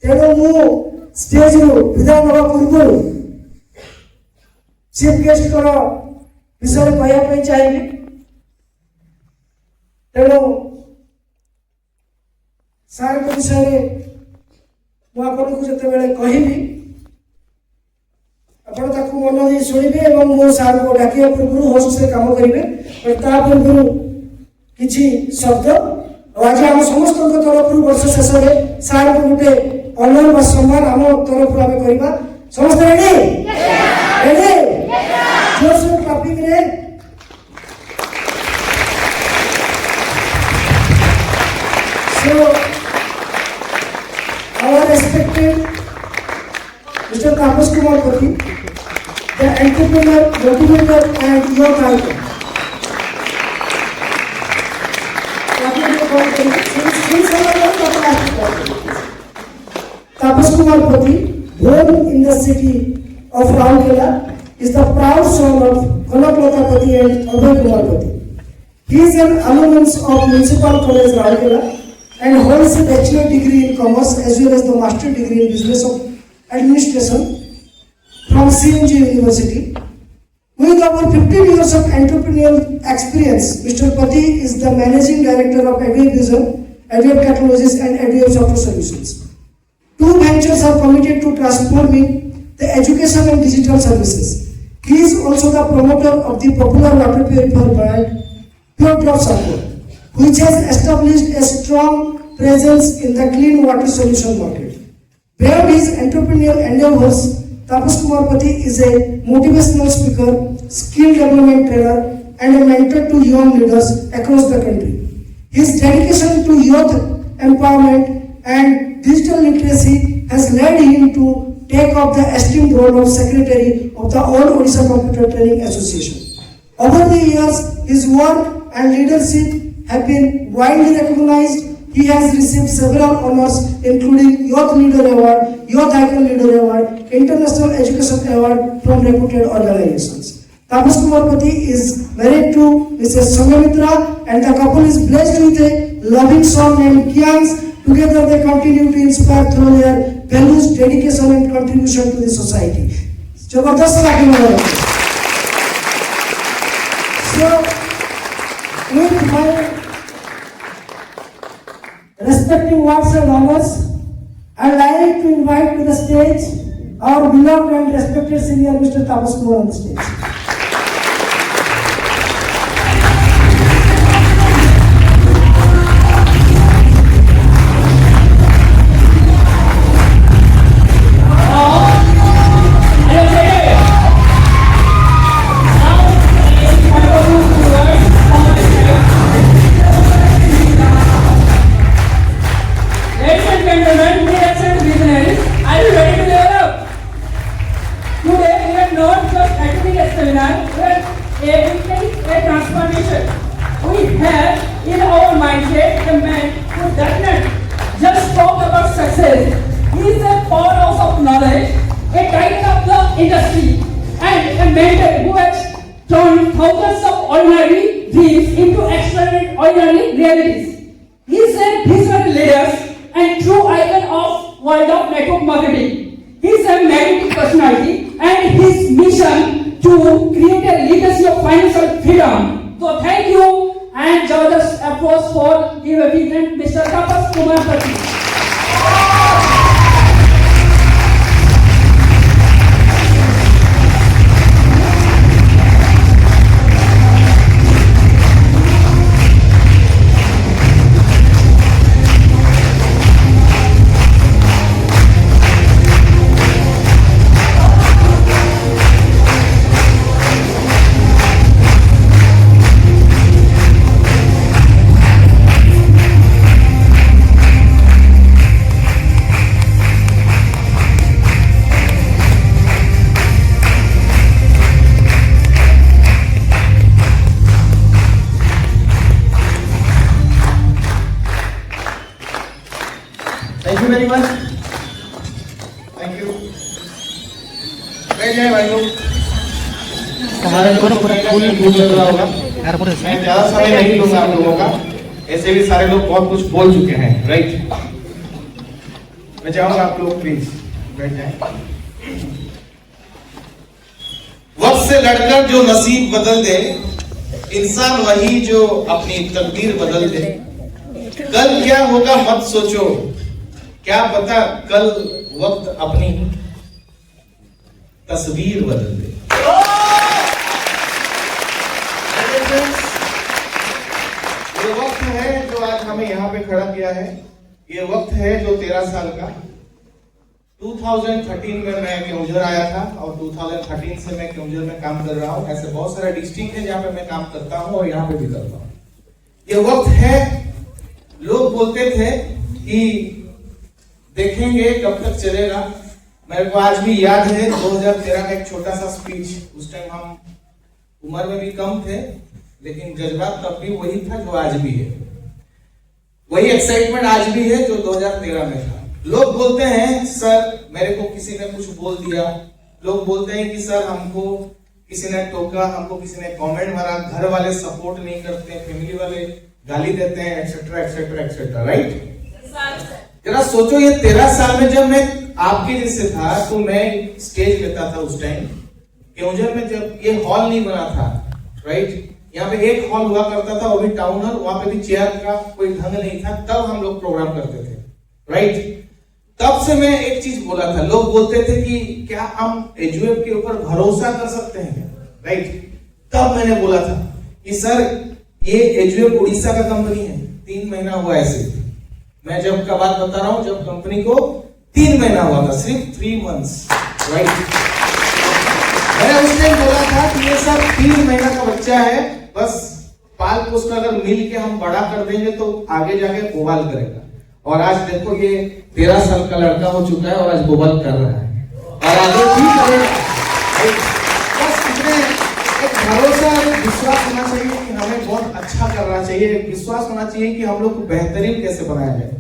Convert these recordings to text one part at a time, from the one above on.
तेणु मु स्टेज विधान हवा पूर्व चीफ गेस्ट को विषय कहवाई चाहिए। तेणु सार के विषय मुझे जो कहबी आप मन दे शुणे और मो सार को डाकिया पूर्व होस्ट से काम करेंगे पूर्व किसी शब्द आज आम समस्त तरफ वर्ष शेष में सार को गोटे ऑनर व सम्मान आम तरफ आम करवा समस्त रेडी रेडी जोर से क्लैपिंग रे सो आवर रेस्पेक्टेड मिस्टर तापस कुमार पति the entrepreneur motivator and your icon Tapas Kumar Pati, born in the city of Rourkela, is the proud son of Kanaklata Pati and Abhay Kumar Pati. He is an alumnus of Municipal College Rourkela and holds a bachelor degree in commerce as well as the master degree in business of administration from CMG University. With over 15 years of entrepreneurial experience, Mr. Pati is the managing director of Adwave Vision, Adwave Technologies and Adwave Software Solutions. Two ventures are committed to transforming the education and digital services. He is also the promoter of the popular water purifier brand Pure Drop Circle, which has established a strong presence in the clean water solution market. Beyond his entrepreneurial endeavors, Tapas Kumar Pati is a motivational speaker, skill development trainer, and a mentor to young leaders across the country. His dedication to youth empowerment and digital literacy has led him to take up the esteemed role of Secretary of the All Odisha Computer Training Association. Over the years, his work and leadership have been widely recognized. He has received several honors including Youth Leader Award, Youth Icon Leader Award, International Education Award from reputed organizations. Tapas Kumar Pati is married to Mrs. Sangamitra and the couple is blessed with a loving son named Kians. Together they continue to inspire through their values, dedication and contribution to the society. Jabardast lagi. So, with my respecting words and honors, I would like to invite to the stage our beloved and respected senior Mr. Tapas Kumar on the stage. मैं ज्यादा समय नहीं लूंगा आप लोगों का, ऐसे भी सारे लोग बहुत कुछ बोल चुके हैं, राइट। मैं चाहूंगा आप लोग प्लीज बैठ जाएं। वक्त से लड़कर जो नसीब बदल दे, इंसान वही जो अपनी तकदीर बदल दे। कल क्या होगा मत सोचो, क्या पता कल वक्त अपनी तस्वीर बदल दे। ये वक्त है जो आज हमें यहाँ पे खड़ा किया है। ये वक्त है जो 13 साल का 2013 में मैं केवंझर आया था और 2013 से मैं केवंझर में काम कर रहा हूँ। ऐसे बहुत सारे डिस्ट्रिक्ट है जहाँ पे मैं काम करता हूँ और यहाँ पे भी करता हूँ। ये वक्त है, लोग बोलते थे कि देखेंगे कब तक चलेगा। मेरे को आज भी याद है 2013 का एक छोटा सा स्पीच। उस टाइम हम उम्र में भी कम थे, लेकिन जज्बात तब भी वही था जो आज भी है। वही एक्साइटमेंट आज भी है जो 2013 में था। लोग बोलते हैं सर मेरे को किसी ने कुछ बोल दिया, लोग बोलते हैं कि सर हमको किसी ने टोका, हमको किसी ने कमेंट मारा, घर वाले सपोर्ट नहीं करते, फैमिली वाले गाली देते हैं, एक्सेट्रा एक्सेट्रा एक्सेट्रा, राइट। जरा सोचो ये 13 साल में जब मैं आपके जैसे था तो मैं स्टेज लेता था उस टाइम केवंझर में, जब ये हॉल नहीं बना था, राइट। यहाँ पे एक हॉल हुआ करता था, वो भी टाउन हॉल, वहां पे भी चेयर का कोई ढंग नहीं था, तब हम लोग प्रोग्राम करते थे, राइट। तब से मैं एक चीज बोला था, लोग बोलते थे कि क्या हम एजुएफ के ऊपर भरोसा कर सकते हैं, राइट। तब मैंने बोला था कि सर ये एजुएफ उड़ीसा का कंपनी है, 3 महीना हुआ ऐसे। मैं जब का बात बता रहा हूं, जब कंपनी को 3 महीना हुआ था, सिर्फ 3 मंथ्स, राइट। मैंने उस टाइम बोला था कि ये सब 3 महीना का बच्चा है, बस पाल पोस कर अगर मिल के हम बड़ा कर देंगे तो आगे जाके बोबाल करेगा। और आज देखो ये 13 साल का लड़का हो चुका है और आज बोबाल कर रहा है और आगे भी करेगा। बस इतने एक भरोसा और विश्वास होना चाहिए कि हमें बहुत अच्छा करना चाहिए, विश्वास होना चाहिए कि हम लोग को बेहतरीन कैसे बनाया जाए।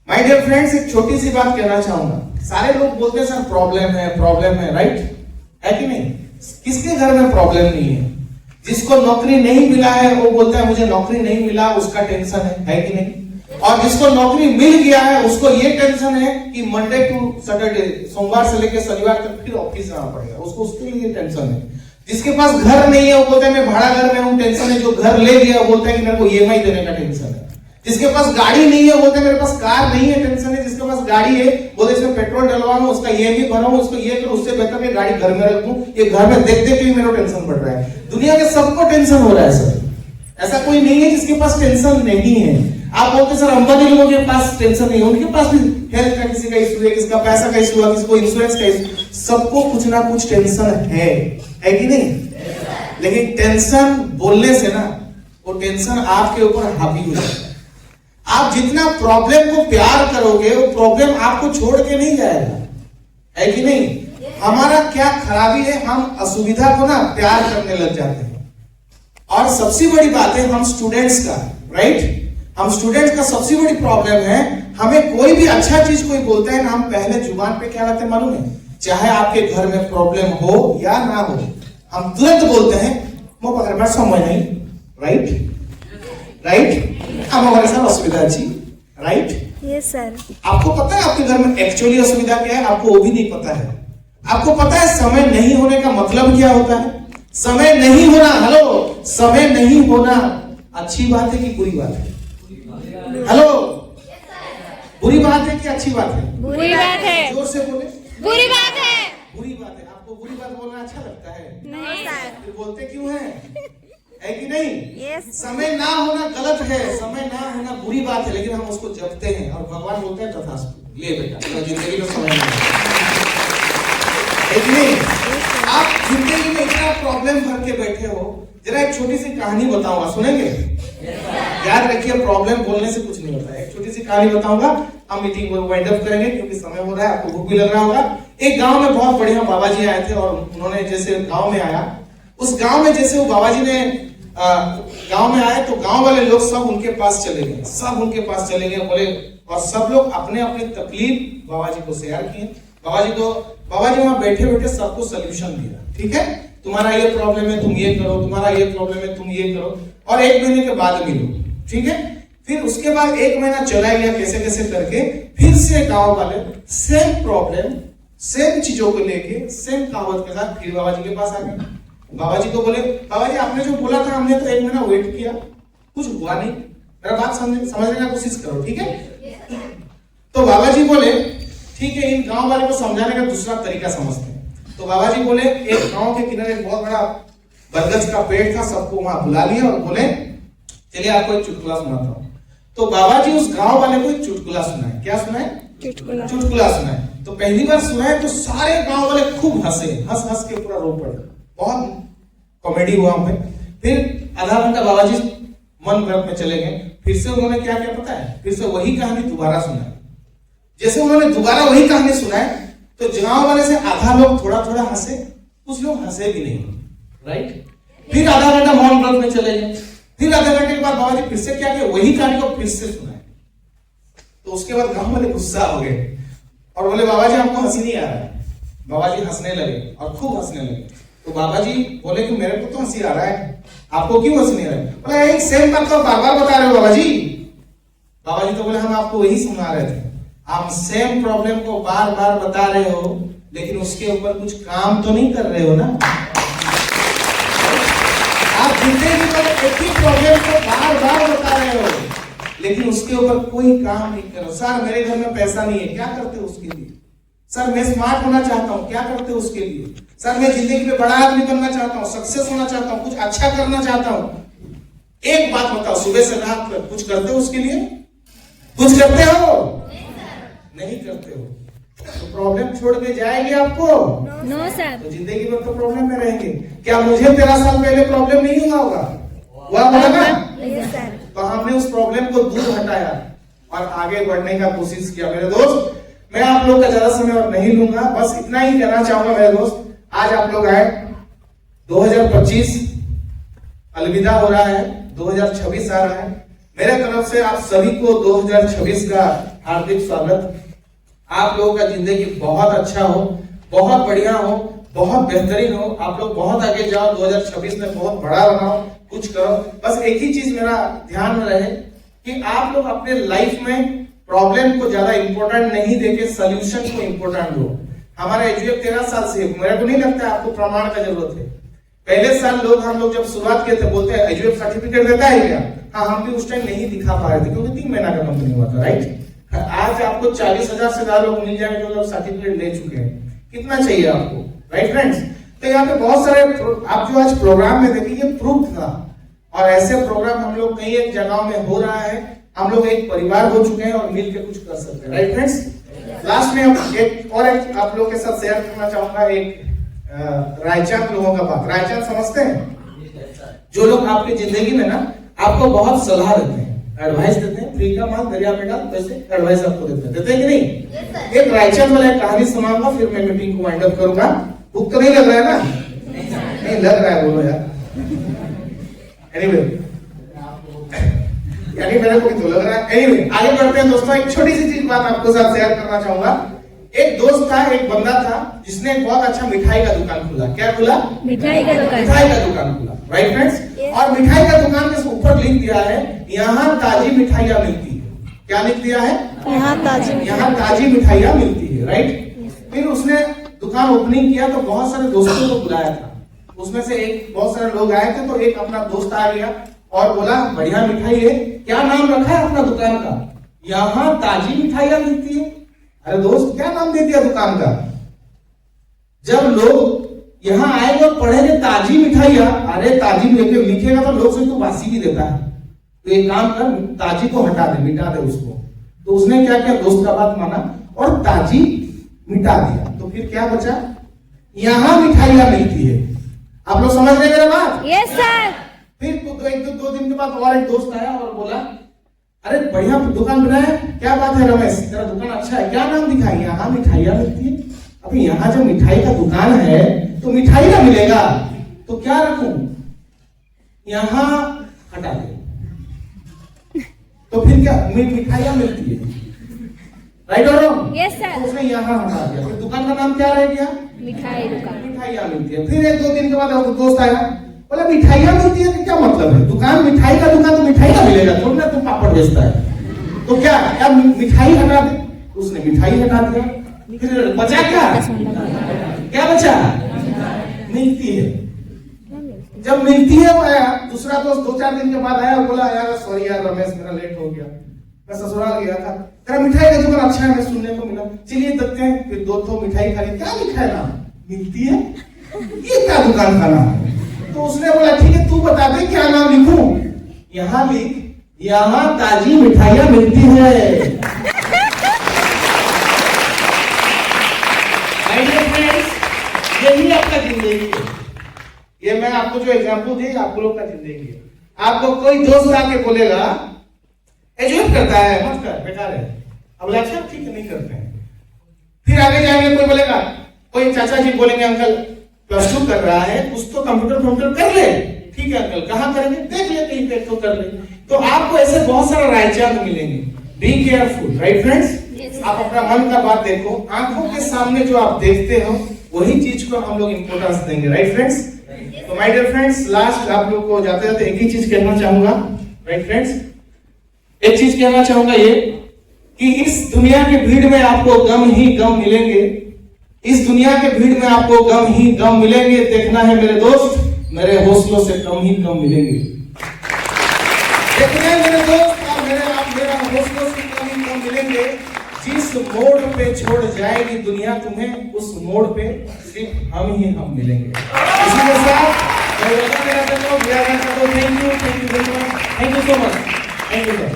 माय डियर फ्रेंड्स, एक छोटी सी बात कहना चाहूंगा। सारे लोग बोलते हैं सर प्रॉब्लम है, राइट है कि नहीं। किसके घर में प्रॉब्लम नहीं है? जिसको नौकरी नहीं मिला है वो बोलता है मुझे नौकरी नहीं मिला, उसका टेंशन है कि नहीं। और जिसको नौकरी मिल गया है उसको ये टेंशन है कि मंडे टू सैटरडे, सोमवार से लेकर शनिवार तक फिर ऑफिस आना पड़ेगा, उसको उसके लिए टेंशन है। जिसके पास घर नहीं है वो बोलता है मैं भाड़ा घर में हूँ, टेंशन है। जो घर ले लिया वो बोलता है कि मेरे को ईएमआई देने का टेंशन है। जिसके पास गाड़ी नहीं है बोलते मेरे पास कार नहीं है, टेंशन है। जिसके पास गाड़ी है बोले इसमें पेट्रोल डलवाऊं, उसका ईएमआई भराऊं, उसको ये करूं, उससे बेहतर मैं गाड़ी घर में रख दूं। ये घर में देख देख के भी मेरे को टेंशन बढ़ रहा है। दुनिया के सबको टेंशन हो रहा है सर, ऐसा कोई नहीं है जिसके पास टेंशन नहीं है। आप बोलते सर अंबानी लोगों के पास टेंशन नहीं है, उनके पास भी हेल्थ का किसी का इशू है, किसी का पैसा का इशू है, किसी को इंश्योरेंस का इशू, सबको कुछ ना कुछ टेंशन है कि नहीं। लेकिन टेंशन बोलने से ना वो टेंशन आपके ऊपर हावी हो जाता है। आप जितना प्रॉब्लम को प्यार करोगे वो प्रॉब्लम आपको छोड़ के नहीं जाएगा, है कि नहीं। हमारा क्या खराबी है, हम असुविधा को ना प्यार करने लग जाते हैं। और सबसे बड़ी बात है हम स्टूडेंट्स का, राइट, हम स्टूडेंट्स का सबसे बड़ी प्रॉब्लम है, हमें कोई भी अच्छा चीज कोई बोलता है ना, हम पहले जुबान पे क्या रहते मालूम है, चाहे आपके घर में प्रॉब्लम हो या ना हो, हम तुरंत बोलते हैं मो पाखरे बात समय नहीं, राइट हमारे साथ असुविधा अच्छी, राइट। Yes sir. आपको पता है आपके घर में एक्चुअली असुविधा क्या है? आपको वो भी नहीं पता है। आपको पता है समय नहीं होने का मतलब क्या होता है? समय नहीं होना, हेलो, समय नहीं होना अच्छी बात है कि बुरी बात है? हेलो, बुरी बात है कि अच्छी बात है? बुरी बात है। जोर से बोले। बुरी बात है। बुरी बात है। आपको बुरी बात बोलना अच्छा लगता है? नहीं सर। फिर बोलते क्यों है कि नहीं? यस। समय ना होना गलत है, समय ना होना बुरी बात है, लेकिन हम उसको जपते हैं और भगवान बोलते हैं तथास्तु, ले बेटा जिंदगी में समय नहीं। आप जिंदगी में इतना प्रॉब्लम भर के बैठे हो, जरा एक छोटी सी कहानी बताऊंगा, सुनेंगे? याद रखिए प्रॉब्लम बोलने से कुछ नहीं होता है। एक छोटी सी कहानी बताऊंगा, हम मीटिंग को वाइंड अप करेंगे क्योंकि समय हो रहा है, आपको भूख भी लग रहा होगा। एक गांव में बहुत बढ़िया बाबा जी आए थे और उन्होंने जैसे गांव में आया, उस गांव में जैसे वो बाबा जी ने गांव में आए तो गांव वाले लोग सब उनके पास चले गए, सब उनके पास चले गए बोले, और सब लोग अपने अपने तकलीफ बाबा जी को शेयर किए। बाबा जी वहां बैठे बैठे सबको सोल्यूशन दिया, ठीक है, तुम्हारा ये प्रॉब्लम है तुम ये करो, तुम्हारा ये प्रॉब्लम है तुम ये करो, और 1 महीने के बाद मिलो, ठीक है। फिर उसके बाद 1 महीना चला गया कैसे कैसे करके, फिर से गांव वाले सेम प्रॉब्लम, सेम चीजों को लेके, सेम कहावत के साथ फिर बाबा जी के पास आ गए। बाबा जी को बोले, बाबा जी आपने जो बोला था हमने तो 1 महीना वेट किया, कुछ हुआ नहीं, मेरा बात समझने का कोशिश करो, ठीक है? तो बाबा जी बोले ठीक है, इन गांव वाले को समझाने का दूसरा तरीका समझते हैं। तो बाबा जी बोले एक गांव के किनारे एक बहुत बड़ा बरगद का पेड़ था, सबको वहां बुला लिया और बोले चलिए आपको एक चुटकुला सुनाता हूँ। तो बाबा जी उस गांव वाले को एक चुटकुला सुनाए। क्या सुनाए? चुटकुला सुनाए। तो पहली बार सुनाए तो सारे गांव वाले खूब हंसे, हंस हंस के पूरा रो पड़े, बहुत कॉमेडी हुआ वहां पे। फिर आधा घंटा बाबा जी मन व्रत में चले गए, फिर से उन्होंने क्या क्या पता है, फिर से वही कहानी दोबारा सुनाई। जैसे उन्होंने दोबारा वही कहानी सुनाई तो गांव वाले से आधा लोग थोड़ा थोड़ा हंसे, कुछ लोग हंसे भी नहीं, राइट? फिर आधा घंटा मौन व्रत में चले गए, फिर आधे घंटे के बाद बाबा जी फिर से क्या किया, वही कहानी को फिर से सुनाए। तो उसके बाद गांव वाले गुस्सा हो गए और बोले बाबा जी हमको हंसी नहीं आ रहा है। बाबा जी हंसने लगे और खूब हंसने लगे। तो बाबा जी बोले कि मेरे को तो हंसी आ रहा है, आपको क्यों हंसी नहीं आ रहा है? बोले एक सेम बात तो बार बार बता रहे हो बाबा जी। बाबा जी तो बोले हम आपको वही सुना रहे थे, आप सेम प्रॉब्लम को बार बार बता रहे हो लेकिन उसके ऊपर कुछ काम तो नहीं कर रहे हो ना। आप जिंदगी में एक ही प्रॉब्लम को बार बार बता रहे हो लेकिन उसके ऊपर कोई काम नहीं कर रहे हो। सर मेरे घर में पैसा नहीं है, क्या करते हो उसके लिए? सर मैं स्मार्ट होना चाहता हूँ, क्या करते हो उसके लिए? सर मैं जिंदगी में बड़ा आदमी बनना चाहता हूँ, सक्सेस होना चाहता हूँ, कुछ अच्छा करना चाहता हूँ। एक बात बताओ, सुबह से रात तक कुछ करते हो उसके लिए? कुछ करते हो? नहीं करते हो तो प्रॉब्लम छोड़ के जाएगी आपको? No sir. तो जिंदगी में तो प्रॉब्लम में रहेंगे। क्या मुझे 13 साल पहले प्रॉब्लम नहीं हुआ होगा? हुआ होगा ना? Yes sir. तो हमने उस प्रॉब्लम को दूर हटाया और आगे बढ़ने का कोशिश किया। मेरे दोस्त, मैं आप लोग का ज्यादा समय और नहीं लूंगा, बस इतना ही कहना चाहूंगा मेरे दोस्त, आज आप लोग आए, 2025 अलविदा हो रहा है, 2026 आ रहा है। मेरे तरफ से आप सभी को 2026 का हार्दिक स्वागत। आप लोगों का जिंदगी बहुत अच्छा हो, बहुत बढ़िया हो, बहुत बेहतरीन हो, आप लोग बहुत आगे जाओ, 2026 में बहुत बड़ा बनाओ, कुछ करो। बस एक ही चीज मेरा ध्यान में रहे कि आप लोग अपने लाइफ में प्रॉब्लम को ज्यादा इंपॉर्टेंट नहीं देके सॉल्यूशन को इंपॉर्टेंट दो। हमारा एजुएफ 13 साल से, मेरे को नहीं लगता आपको प्रमाण का जरूरत है। पहले साल हम लोग जब शुरुआत किए थे बोलते हैं एजुएफ सर्टिफिकेट देता है क्या? हाँ, हम भी उस टाइम नहीं दिखा पा रहे थे क्योंकि 3 महीना का कंपनी हुआ था, राइट? आज आपको 40,000 से ज्यादा लोग मिल जाएंगे जो लोग सर्टिफिकेट ले चुके हैं। कितना चाहिए आपको, राइट फ्रेंड्स? तो यहाँ पे बहुत सारे आप जो आज प्रोग्राम में देखिए प्रूफ था और ऐसे प्रोग्राम हम लोग कई एक जगहों में हो रहा है। हम लोग एक परिवार हो चुके हैं और मिलकर कुछ कर सकते हैं, राइट फ्रेंड्स? लास्ट में एक आप लोग के साथ शेयर करना चाहूंगा एक रायचांद लोगों का बात। रायचांद समझते हैं? जो लोग आपकी जिंदगी में ना आपको बहुत सलाह देते हैं, एडवाइस देते हैं, फ्री का माल दरिया में डाल, वैसे एडवाइस आपको देते हैं कि नहीं? एक रायचांद वाला एक कहानी सुनाऊंगा, फिर मैं मीटिंग को वाइंड अप करूंगा। भूख तो नहीं लग रहा है ना? नहीं लग रहा है, बोलो यार। एनीवे, यानी मेरे को भी तो लग रहा है। एनीवे, आगे बढ़ते हैं दोस्तों। एक छोटी सी चीज बात आपको साथ शेयर करना चाहूंगा। एक दोस्त था, एक बंदा था जिसने एक बहुत अच्छा मिठाई का दुकान खोला। क्या खोला? मिठाई का दुकान। मिठाई का दुकान खोला, राइट फ्रेंड्स? और मिठाई का दुकान के ऊपर लिख दिया है यहाँ ताजी मिठाइयाँ मिलती है। क्या लिख दिया है? यहाँ ताजी मिठाइयाँ मिलती है, राइट? फिर उसने दुकान ओपनिंग किया तो बहुत सारे दोस्तों को बुलाया था। उसमें से एक बहुत सारे लोग आए थे तो एक अपना दोस्त आ गया और बोला बढ़िया मिठाई है, क्या नाम रखा है अपना दुकान का? यहाँ ताजी मिठाइयाँ मिलती है। अरे दोस्त, क्या नाम दे दिया दुकान का? जब लोग यहाँ आएंगे और पढ़ेंगे ताजी मिठाइयाँ, अरे ताजी लिखेगा तो लोग से तो बासी भी देता है, तो एक काम कर, ताजी को हटा दे, मिटा दे उसको। तो उसने क्या किया, दोस्त का बात माना और ताजी मिटा दिया। तो फिर क्या बचा? यहाँ मिठाइयाँ मिलती है। आप लोग समझ रहे मेरा बात? Yes sir. फिर दो दिन के बाद और एक दोस्त आया और बोला अरे बढ़िया दुकान बनाया, क्या बात है रमेश, तेरा दुकान अच्छा है, क्या नाम दिखा? यहाँ मिठाइयाँ मिलती है। अभी यहाँ जब मिठाई का दुकान है तो मिठाई ना मिलेगा, तो क्या रखूं? यहाँ हटा दे। तो फिर क्या, मिठाइयाँ मिलती है, राइट और रॉन्ग? Yes sir. उसने यहाँ हटा दिया, फिर दुकान का नाम क्या रह गया? मिठाई दुकान। मिठाइयाँ मिलती है। फिर 1-2 दिन के बाद दोस्त आया, बोला मिठाइयाँ मिलती है तो क्या मतलब है? दुकान मिठाई का दुकान तो मिठाई का मिलेगा, थोड़ी ना तुम पापड़ बेचता है। तो क्या मिठाई हटा दे? उसने मिठाई हटा दिया। फिर बचा क्या? क्या बचा? मिलती है। जब मिलती है वो आया, दूसरा दोस्त 2-4 दिन के बाद आया और बोला यार सॉरी यार रमेश मेरा लेट हो गया, मैं ससुराल गया था, तेरा मिठाई का दुकान अच्छा है, मैं सुनने को मिला, चलिए देखते हैं। फिर 2 मिठाई खाई। क्या लिखा है नाम? मिलती है। ये क्या दुकान का नाम है? तो उसने बोला ठीक है तू बता दे क्या नाम लिखूं? यहाँ लिख, यहाँ ताजी मिठाइयाँ मिलती है। यही आपका जिंदगी है। ये मैं आपको जो एग्जांपल दी आप लोग का जिंदगी है। आपको कोई दोस्त आके बोलेगा एजुकेट करता है मत कर बेकार है, अब बोला अच्छा ठीक है नहीं करते हैं। फिर आगे जाएंगे कोई बोलेगा, कोई चाचा जी बोलेंगे अंकल +2 कर रहा है कुछ तो कंप्यूटर कर ले, ठीक है अंकल कहाँ करेंगे देख ले कहीं पे तो कर ले। तो आपको ऐसे बहुत सारा रायचांद मिलेंगे। Be careful, right friends? आप अपना मन का बात देखो, आंखों के सामने जो आप देखते हो वही चीज को हम लोग इंपोर्टेंस देंगे, राइट फ्रेंड्स? तो माय डियर फ्रेंड्स लास्ट आप लोग को जाते जाते एक ही चीज कहना चाहूंगा, राइट फ्रेंड्स? एक चीज कहना चाहूंगा ये कि इस दुनिया की भीड़ में आपको गम ही गम मिलेंगे। इस दुनिया के भीड़ में आपको गम ही गम मिलेंगे। देखना है मेरे दोस्त, मेरे हौसलों से कम ही कम मिलेंगे। देखना है मेरे दोस्त आप मेरा हौसलों से कम ही कम मिलेंगे। जिस मोड़ पे छोड़ जाएगी दुनिया तुम्हें, उस मोड़ पे सिर्फ हम ही हम मिलेंगे। इसी के साथ मैं thank you very much, thank you so much, thank you sir.